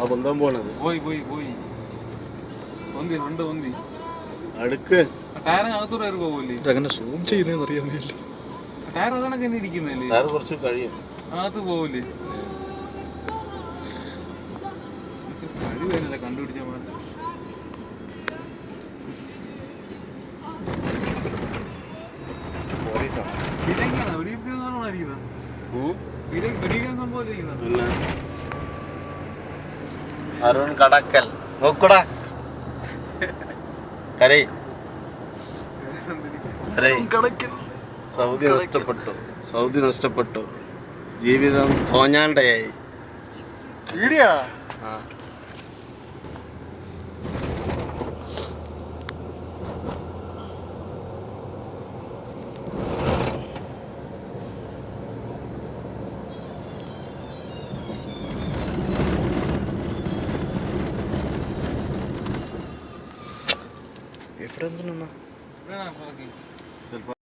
ആ പൊന്താൻ പോണത് അടുക്ക് അങ്ങനെ സൂം ചെയ്യുന്നതെന്ന് അറിയാമെന്നില്ല. ടയർ കുറച്ച് കഴിയും. കണ്ടുപിടിച്ച അരുൺ കടക്കൽ നോക്കടാ കരൈ സൗദി നഷ്ടപ്പെട്ടു ജീവിതം തോഞ്ഞാണ്ടയായി. എവിടെ